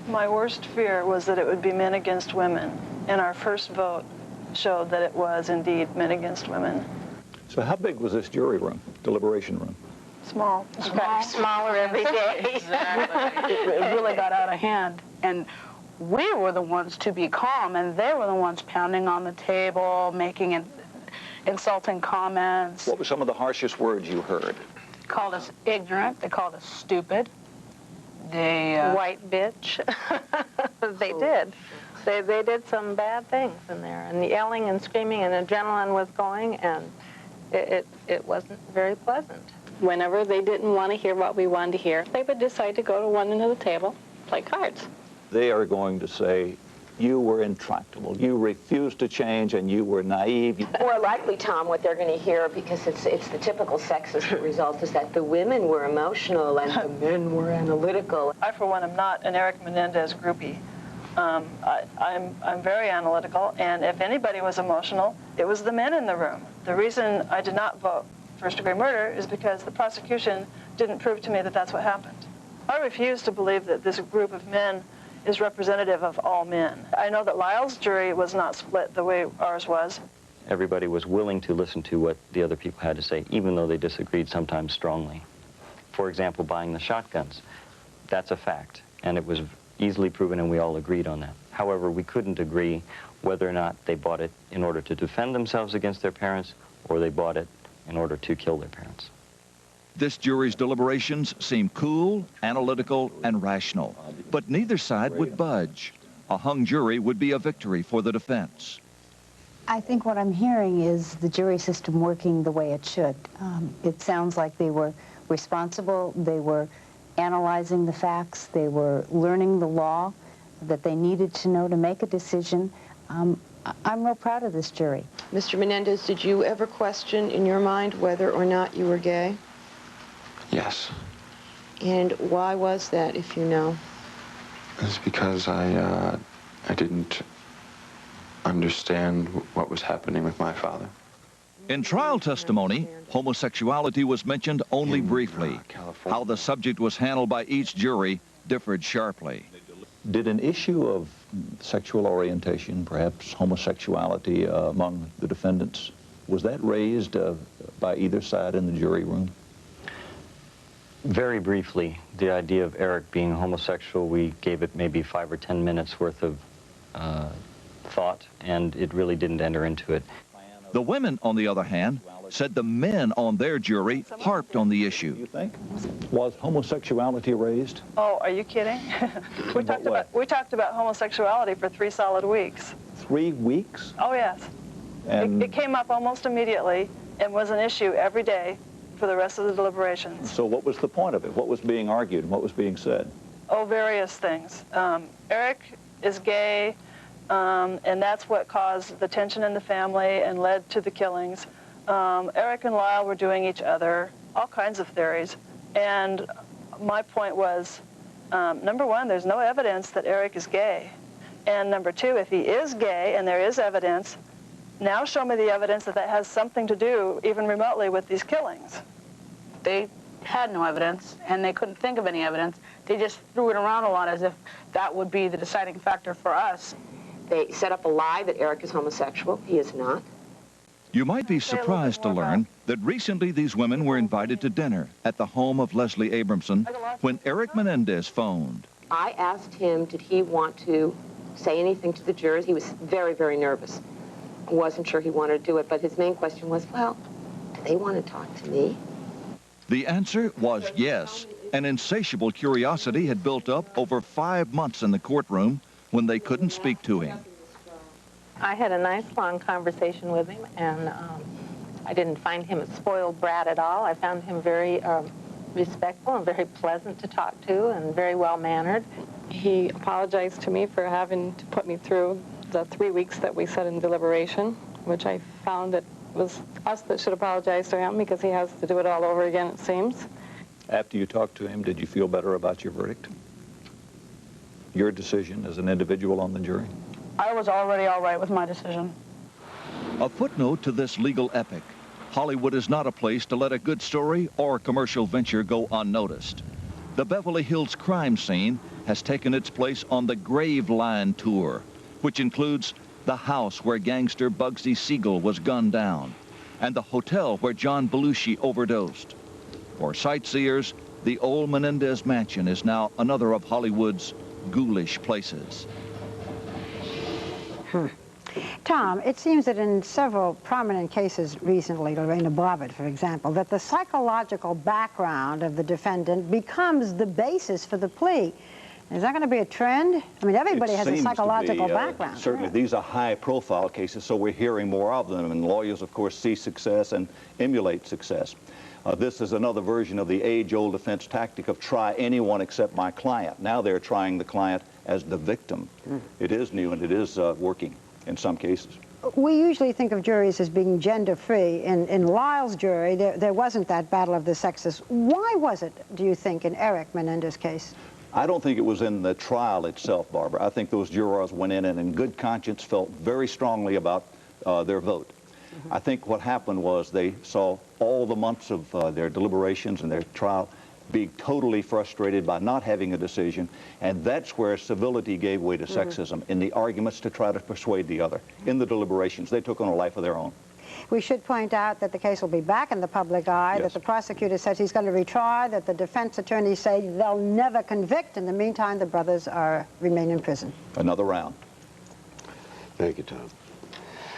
My worst fear was that it would be men against women, and our first vote showed that it was indeed men against women. So how big was this jury room, deliberation room? Small. It's got smaller every day. Exactly. It really got out of hand. And we were the ones to be calm, and they were the ones pounding on the table, making insulting comments. What were some of the harshest words you heard? They called us ignorant. They called us stupid. They... White bitch. They did. They did some bad things in there, and the yelling and screaming and adrenaline was going, and it wasn't very pleasant. Whenever they didn't want to hear what we wanted to hear, they would decide to go to one end of the table, play cards. They are going to say, you were intractable, you refused to change, and you were naive. More likely, Tom, what they're going to hear, because it's the typical sexist result, is that the women were emotional and the men were analytical. I, for one, am not an Eric Menendez groupie. I'm very analytical, and if anybody was emotional, it was the men in the room. The reason I did not vote first-degree murder is because the prosecution didn't prove to me that that's what happened. I refuse to believe that this group of men is representative of all men. I know that Lyle's jury was not split the way ours was. Everybody was willing to listen to what the other people had to say, even though they disagreed sometimes strongly. For example, buying the shotguns. That's a fact, and it was easily proven, and we all agreed on that. However, we couldn't agree whether or not they bought it in order to defend themselves against their parents, or they bought it in order to kill their parents. This jury's deliberations seemed cool, analytical, and rational, but neither side would budge. A hung jury would be a victory for the defense. I think what I'm hearing is the jury system working the way it should. It sounds like they were responsible, they were analyzing the facts, they were learning the law that they needed to know to make a decision. I'm real proud of this jury. Mr. Menendez, did you ever question in your mind whether or not you were gay? Yes. And why was that, if you know? It's because I didn't understand what was happening with my father. In trial testimony, homosexuality was mentioned only briefly. How the subject was handled by each jury differed sharply. Did an issue of sexual orientation, perhaps homosexuality among the defendants, was that raised by either side in the jury room? Very briefly, the idea of Eric being homosexual, we gave it maybe 5 or 10 minutes worth of thought, and it really didn't enter into it. The women, on the other hand, said the men on their jury harped on the issue. You think? Was homosexuality raised? Oh, are you kidding? we talked about homosexuality for 3 solid weeks. 3 weeks? Oh, yes. And it came up almost immediately and was an issue every day for the rest of the deliberations. So what was the point of it? What was being argued and what was being said? Oh, various things. Eric is gay, and that's what caused the tension in the family and led to the killings. Eric and Lyle were doing each other, all kinds of theories. And my point was, number one, there's no evidence that Eric is gay. And number two, if he is gay and there is evidence, now show me the evidence that that has something to do, even remotely, with these killings. They had no evidence, and they couldn't think of any evidence. They just threw it around a lot as if that would be the deciding factor for us. They set up a lie that Eric is homosexual. He is not. You might be surprised to learn that recently these women were invited to dinner at the home of Leslie Abramson when Eric Menendez phoned. I asked him, did he want to say anything to the jurors? He was very, very nervous. Wasn't sure he wanted to do it, but his main question was, well, do they want to talk to me? The answer was yes. An insatiable curiosity had built up over 5 months in the courtroom when they couldn't speak to him. I had a nice, long conversation with him, and I didn't find him a spoiled brat at all. I found him very respectful and very pleasant to talk to and very well-mannered. He apologized to me for having to put me through the 3 weeks that we sat in deliberation, which I found that was us that should apologize to him because he has to do it all over again, it seems. After you talked to him, did you feel better about your verdict? Your decision as an individual on the jury? I was already all right with my decision. A footnote to this legal epic. Hollywood is not a place to let a good story or commercial venture go unnoticed. The Beverly Hills crime scene has taken its place on the Graveline tour, which includes the house where gangster Bugsy Siegel was gunned down, and the hotel where John Belushi overdosed. For sightseers, the old Menendez mansion is now another of Hollywood's ghoulish places. Tom, it seems that in several prominent cases recently, Lorena Bobbitt, for example, that the psychological background of the defendant becomes the basis for the plea. Is that going to be a trend? I mean, everybody has a psychological background. Certainly, these are high-profile cases, so we're hearing more of them, and lawyers, of course, see success and emulate success. This is another version of the age-old defense tactic of try anyone except my client. Now they're trying the client as the victim. It is new, and it is working in some cases. We usually think of juries as being gender-free. In Lyle's jury, there wasn't that battle of the sexes. Why was it, do you think, in Eric Menendez's case? I don't think it was in the trial itself, Barbara. I think those jurors went in and in good conscience felt very strongly about their vote. I think what happened was they saw all the months of their deliberations and their trial being totally frustrated by not having a decision, and that's where civility gave way to sexism, in the arguments to try to persuade the other. In the deliberations, they took on a life of their own. We should point out that the case will be back in the public eye, that the prosecutor says he's going to retry, that the defense attorneys say they'll never convict. In the meantime, the brothers remain in prison. Another round. Thank you, Tom.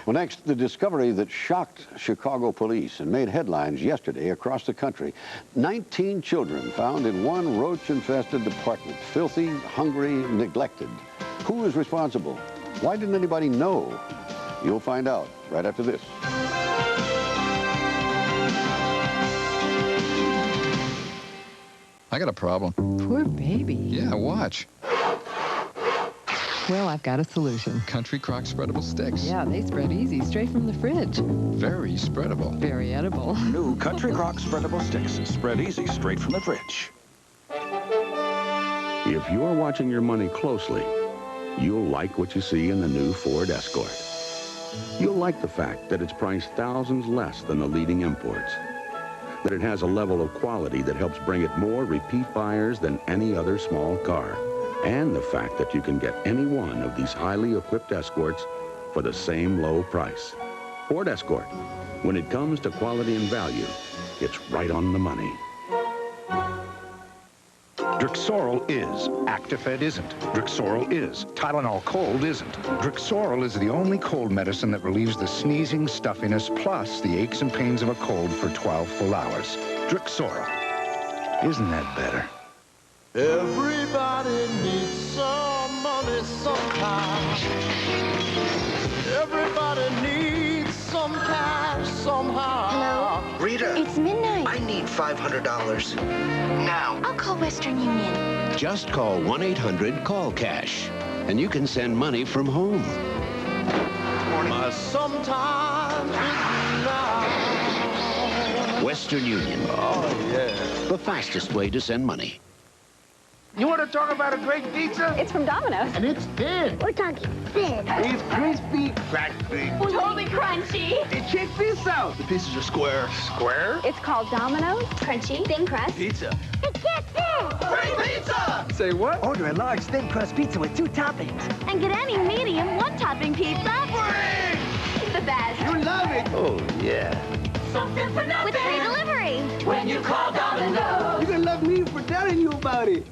Well, next, the discovery that shocked Chicago police and made headlines yesterday across the country. 19 children found in one roach-infested apartment, filthy, hungry, neglected. Who is responsible? Why didn't anybody know? You'll find out right after this. I got a problem. Poor baby. Yeah, watch. Well, I've got a solution. Country Crock spreadable sticks. Yeah, they spread easy, straight from the fridge. Very spreadable. Very edible. New Country Crock spreadable sticks. Spread easy, straight from the fridge. If you're watching your money closely, you'll like what you see in the new Ford Escort. You'll like the fact that it's priced thousands less than the leading imports. That it has a level of quality that helps bring it more repeat buyers than any other small car. And the fact that you can get any one of these highly equipped Escorts for the same low price. Ford Escort. When it comes to quality and value, it's right on the money. Drixoral is. Actifed isn't. Drixoral is. Tylenol Cold isn't. Drixoral is the only cold medicine that relieves the sneezing, stuffiness, plus the aches and pains of a cold for 12 full hours. Drixoral. Isn't that better? Everybody needs some money sometime. Everybody needs some cash somehow. Hello? Rita. It's midnight. I need $500. Now. I'll call Western Union. Just call 1-800-CALL-CASH. and you can send money from home. Sometimes it's Western Union. Oh, yeah. The fastest way to send money. You want to talk about a great pizza? It's from Domino's. And it's thin. We're talking thin. It's crispy, crackly. Totally crunchy. And check this out. The pieces are square. Square? It's called Domino's. Crunchy, thin crust. Pizza. It gets thin. Free pizza! Say what? Order a large thin crust pizza with 2 toppings. And get any medium 1-topping pizza. Free! The best. You love it. Oh, yeah. Something for nothing. With free delivery. When you call Domino's. You're going to love me for telling you about it.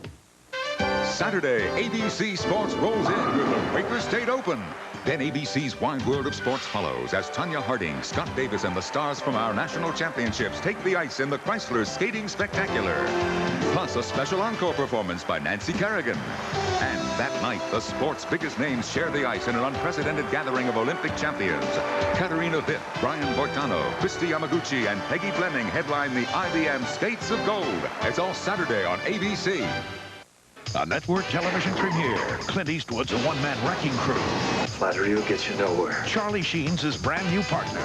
Saturday, ABC Sports rolls in with the Quaker State Open. Then ABC's Wide World of Sports follows as Tanya Harding, Scott Davis, and the stars from our national championships take the ice in the Chrysler Skating Spectacular. Plus a special encore performance by Nancy Kerrigan. And that night, the sport's biggest names share the ice in an unprecedented gathering of Olympic champions. Katarina Witt, Brian Boitano, Christy Yamaguchi, and Peggy Fleming headline the IBM Skates of Gold. It's all Saturday on ABC. A network television premiere. Clint Eastwood's a one-man wrecking crew. Flattery will get you nowhere. Charlie Sheen's his brand new partner.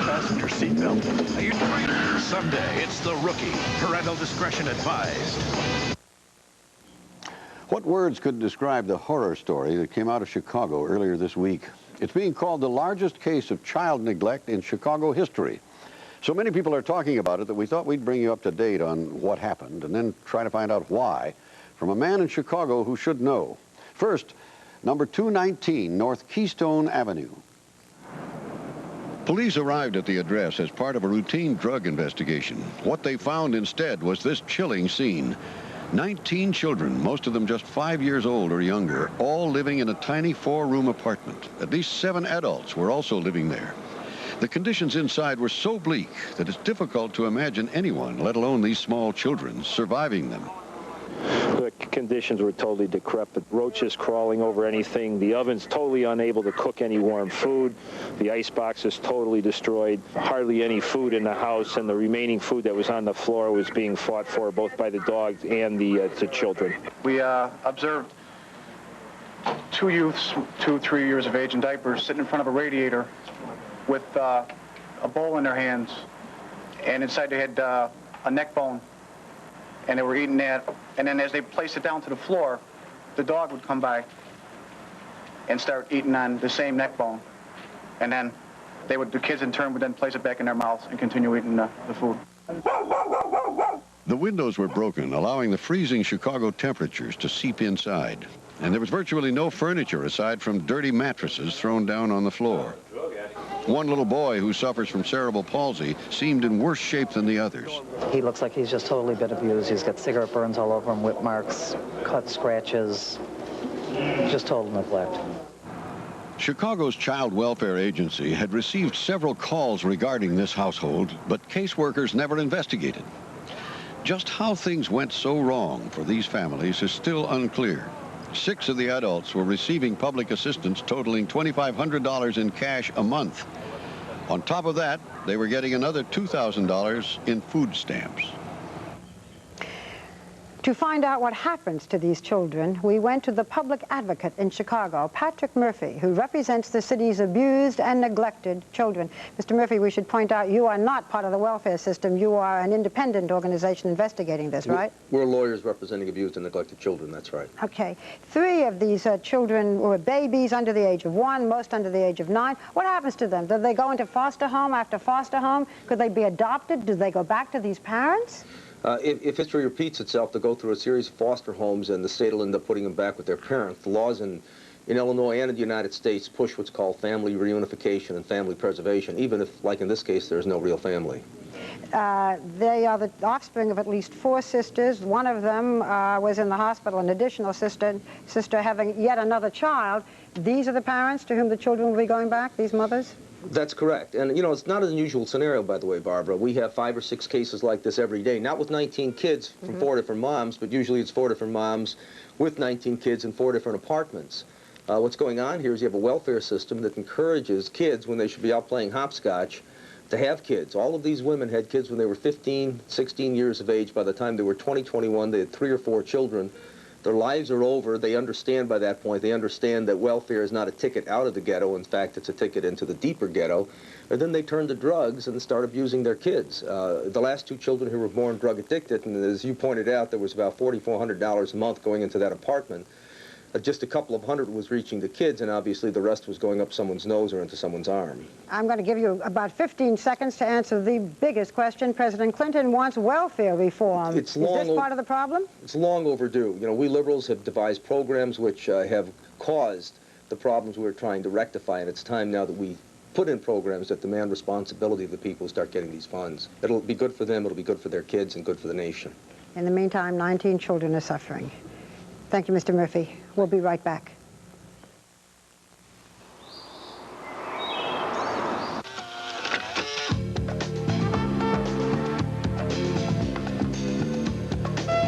Fasten your seatbelt. Are you doing? Sunday, it's The Rookie. Parental discretion advised. What words could describe the horror story that came out of Chicago earlier this week? It's being called the largest case of child neglect in Chicago history. So many people are talking about it that we thought we'd bring you up to date on what happened and then try to find out why from a man in Chicago who should know. First, number 219 North Keystone Avenue. Police arrived at the address as part of a routine drug investigation. What they found instead was this chilling scene. 19 children, most of them just 5 years old or younger, all living in a tiny 4-room apartment. At least 7 adults were also living there. The conditions inside were so bleak that it's difficult to imagine anyone, let alone these small children, surviving them. The conditions were totally decrepit. Roaches crawling over anything. The oven's totally unable to cook any warm food. The icebox is totally destroyed. Hardly any food in the house, and the remaining food that was on the floor was being fought for both by the dogs and the children. We observed 2 youths, 2, 3 years of age in diapers, sitting in front of a radiator with a bowl in their hands, and inside they had a neck bone, and they were eating that. And then as they placed it down to the floor, the dog would come by and start eating on the same neck bone, and then the kids in turn would then place it back in their mouths and continue eating the food. The windows were broken, allowing the freezing Chicago temperatures to seep inside, and there was virtually no furniture aside from dirty mattresses thrown down on the floor. One little boy who suffers from cerebral palsy seemed in worse shape than the others. He looks like he's just totally been abused. He's got cigarette burns all over him, whip marks, cut scratches, just total neglect. Chicago's Child Welfare Agency had received several calls regarding this household, but caseworkers never investigated. Just how things went so wrong for these families is still unclear. 6 of the adults were receiving public assistance totaling $2,500 in cash a month. On top of that, they were getting another $2,000 in food stamps. To find out what happens to these children, we went to the public advocate in Chicago, Patrick Murphy, who represents the city's abused and neglected children. Mr. Murphy, we should point out you are not part of the welfare system. You are an independent organization investigating this, right? We're lawyers representing abused and neglected children, that's right. Okay. 3 of these children were babies under the age of 1, most under the age of 9. What happens to them? Do they go into foster home after foster home? Could they be adopted? Do they go back to these parents? If history repeats itself, they'll go through a series of foster homes, and the state will end up putting them back with their parents. The laws in Illinois and in the United States push what's called family reunification and family preservation, even if, like in this case, there's no real family. They are the offspring of at least 4 sisters. One of them was in the hospital, an additional sister having yet another child. These are the parents to whom the children will be going back, these mothers? That's correct. And, you know, it's not an unusual scenario, by the way, Barbara. We have 5 or 6 cases like this every day, not with 19 kids from 4 different moms, but usually it's 4 different moms with 19 kids in 4 different apartments. What's going on here is you have a welfare system that encourages kids, when they should be out playing hopscotch, to have kids. All of these women had kids when they were 15, 16 years of age. By the time they were 20, 21, they had 3 or 4 children. Their lives are over. They understand by that point. They understand that welfare is not a ticket out of the ghetto. In fact, it's a ticket into the deeper ghetto. And then they turn to drugs and start abusing their kids. The last 2 children who were born drug addicted, and as you pointed out, there was about $4,400 a month going into that apartment. Just a couple of hundred was reaching the kids, and obviously the rest was going up someone's nose or into someone's arm. I'm going to give you about 15 seconds to answer the biggest question. President Clinton wants welfare reform. Is this part of the problem? It's long overdue. You know, we liberals have devised programs which have caused the problems we're trying to rectify, and it's time now that we put in programs that demand responsibility of the people who start getting these funds. It'll be good for them, it'll be good for their kids, and good for the nation. In the meantime, 19 children are suffering. Thank you, Mr. Murphy. We'll be right back.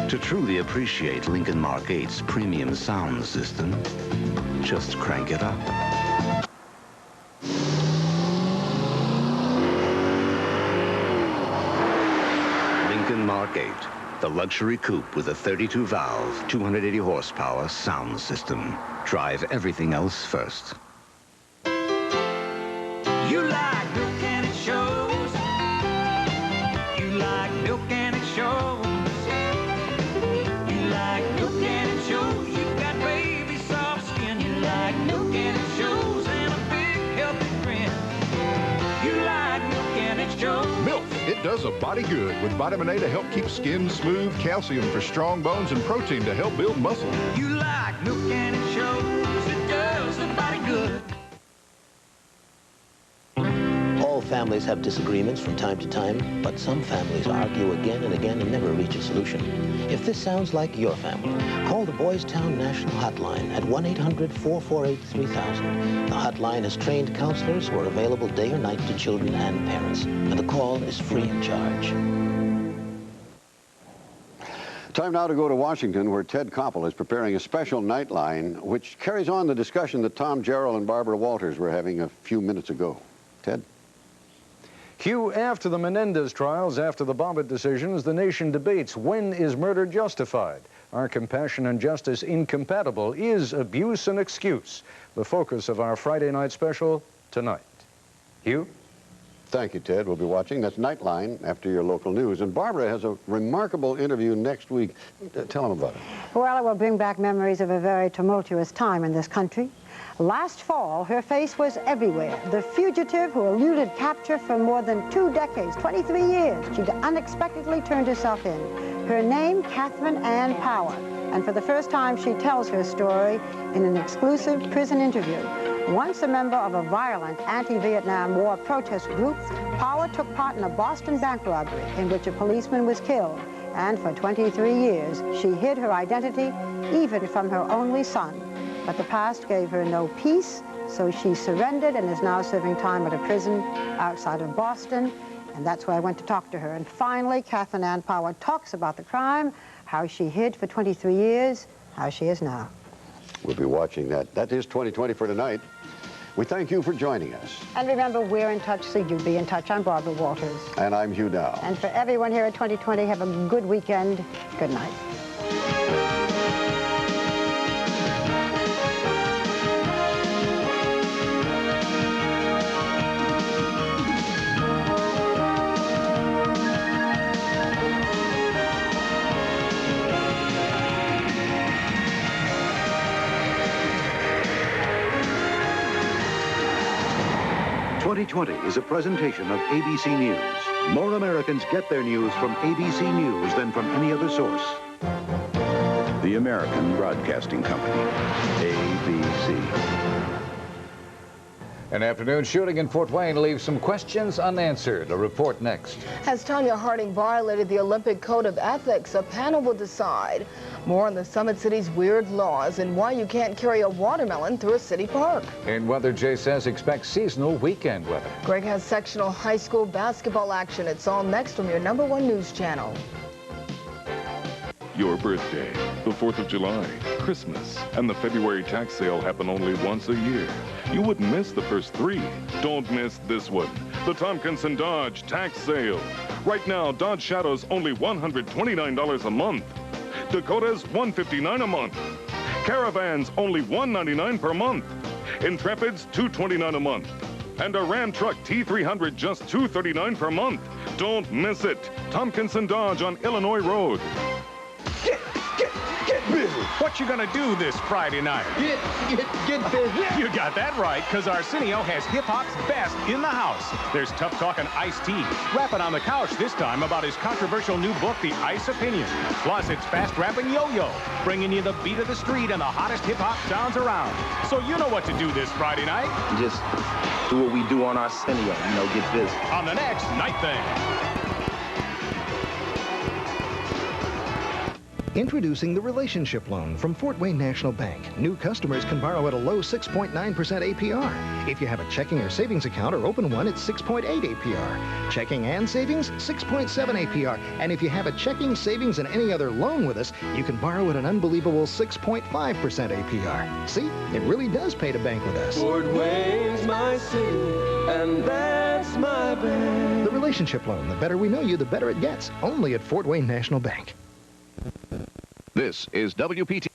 To truly appreciate Lincoln Mark 8's premium sound system, just crank it up. Lincoln Mark 8. The luxury coupe with a 32-valve, 280 horsepower sound system. Drive everything else first. You like milk and it shows. You like milk and it shows. You like milk and it shows. You've got baby soft skin. You like milk and it shows. And a big healthy grin. You like milk and it shows. Milk. It does a body good with vitamin A to help keep skin smooth, calcium for strong bones, and protein to help build muscle. You like milk and it shows. It does a body good. All families have disagreements from time to time, but some families argue again and again and never reach a solution. If this sounds like your family, call the Boys Town National Hotline at 1-800-448-3000. The hotline has trained counselors who are available day or night to children and parents, and the call is free of charge. Time now to go to Washington, where Ted Koppel is preparing a special Nightline, which carries on the discussion that Tom Jarrell and Barbara Walters were having a few minutes ago. Ted? Hugh, after the Menendez trials, after the Bobbitt decisions, the nation debates, when is murder justified? Are compassion and justice incompatible? Is abuse an excuse? The focus of our Friday night special tonight. Hugh? Thank you, Ted. We'll be watching. That's Nightline after your local news. And Barbara has a remarkable interview next week. Tell them about it. Well, it will bring back memories of a very tumultuous time in this country. Last fall, her face was everywhere. The fugitive who eluded capture for more than 2 decades, 23 years, she unexpectedly turned herself in. Her name, Catherine Ann Power. And for the first time, she tells her story in an exclusive prison interview. Once a member of a violent anti-Vietnam War protest group, Power took part in a Boston bank robbery in which a policeman was killed. And for 23 years, she hid her identity, even from her only son. But the past gave her no peace, so she surrendered and is now serving time at a prison outside of Boston. And that's where I went to talk to her. And finally, Catherine Ann Power talks about the crime, how she hid for 23 years, how she is now. We'll be watching that. That is 2020 for tonight. We thank you for joining us. And remember, we're in touch, so you be in touch. I'm Barbara Walters. And I'm Hugh Dow. And for everyone here at 2020, have a good weekend. Good night. 2020 is a presentation of ABC News. More Americans get their news from ABC News than from any other source. The American Broadcasting Company, ABC. An afternoon shooting in Fort Wayne leaves some questions unanswered. A report next. As Tonya Harding violated the Olympic Code of Ethics, a panel will decide. More on the Summit City's weird laws and why you can't carry a watermelon through a city park. In weather, Jay says expect seasonal weekend weather. Greg has sectional high school basketball action. It's all next from your #1 news channel. Your birthday, the 4th of July, Christmas, and the February tax sale happen only once a year. You wouldn't miss the first 3. Don't miss this one, the Tompkinson Dodge tax sale. Right now, Dodge Shadow's only $129 a month. Dakotas, $159 a month. Caravans, only $199 per month. Intrepids, $229 a month. And a Ram Truck T300, just $239 per month. Don't miss it. Tompkinson Dodge on Illinois Road. Get busy. What you gonna do this Friday night? Get busy. You got that right, because Arsenio has hip-hop's best in the house. There's tough-talking Ice-T, rapping on the couch this time about his controversial new book, The Ice Opinion. Plus, it's fast-rapping Yo-Yo, bringing you the beat of the street and the hottest hip-hop sounds around. So you know what to do this Friday night. Just do what we do on Arsenio, you know, get busy. On the next Night Thing. Introducing the Relationship Loan from Fort Wayne National Bank. New customers can borrow at a low 6.9% APR. If you have a checking or savings account or open one, it's 6.8 APR. Checking and savings, 6.7 APR. And if you have a checking, savings, and any other loan with us, you can borrow at an unbelievable 6.5% APR. See, it really does pay to bank with us. Fort Wayne's my city, and that's my bank. The Relationship Loan. The better we know you, the better it gets. Only at Fort Wayne National Bank. This is WPT.